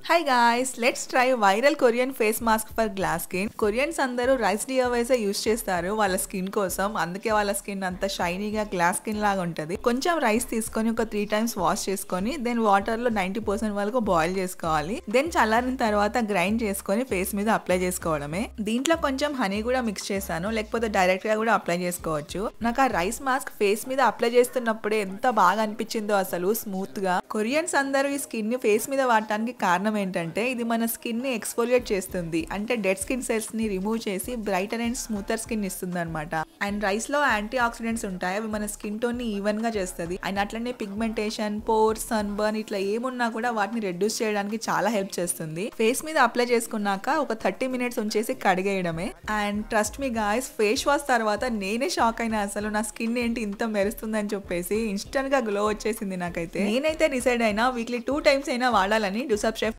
Hi guys, let's try viral Korean face mask for glass skin. Koreans అందరూ rice డియోవైజ్ use చేస్తారు వాళ్ళ skin కోసం. అందుకే వాళ్ళ స్కిన్ అంత షైనీగా గ్లాస్ స్కిన్ లాగా ఉంటది. కొంచెం రైస్ తీసుకొని ఒక 3 టైమ్స్ వాష్ చేసుకొని దెన్ వాటర్ లో 90% వరకు బాయిల్ చేసుకోవాలి. దెన్ చల్లారిన తర్వాత గ్రైండ్ చేసుకొని ఫేస్ మీద అప్లై చేసుకోవడమే. దీంట్లో కొంచెం హనీ కూడా మిక్స్ చేశాను, లేకపోతే డైరెక్ట్ గా కూడా అప్లై చేసుకోవచ్చు. నాకు ఆ రైస్ మాస్క్ ఫేస్ మీద అప్లై చేస్తున్నప్పుడే ఎంత బాగా అనిపించిందో, అసలు స్మూత్ గా. కొరియన్స్ అందరూ ఈ స్కిన్ ని ఫేస్ మీద వాడటానికి కారణం ఏంటంటే ఇది మన స్కిన్ ని ఎక్స్ఫోలియేట్ చేస్తుంది. అంటే డెడ్ స్కిన్ సెల్స్ ని రిమూవ్ చేసి బ్రైటర్ అండ్ స్మూతర్ స్కిన్ ఇస్తుంది అనమాట. అండ్ రైస్ లో యాంటీ ఆక్సిడెంట్స్ ఉంటాయి, అవి మన స్కిన్ టోన్ ని ఈవెన్ గా చేస్తుంది. అండ్ అట్లనే పిగ్మెంటేషన్, పోర్స్, సన్ బర్న్ ఇట్లా ఏమున్నా కూడా వాటిని రెడ్యూస్ చేయడానికి చాలా హెల్ప్ చేస్తుంది. ఫేస్ మీద అప్లై చేసుకున్నాక ఒక 30 మినిట్స్ ఉంచేసి కడిగేయడమే. And trust me guys, face wash తర్వాత నేనే షాక్ అయినా, అసలు నా స్కిన్ ఏంటి ఇంత మెరుస్తుందని చెప్పేసి. ఇన్స్టెంట్ గా గ్లో వచ్చేసింది నాకైతే. నేనైతే డిసైడ్ అయినా వీక్లీ 2 టైమ్స్ అయినా వాడాలని. Do subscribe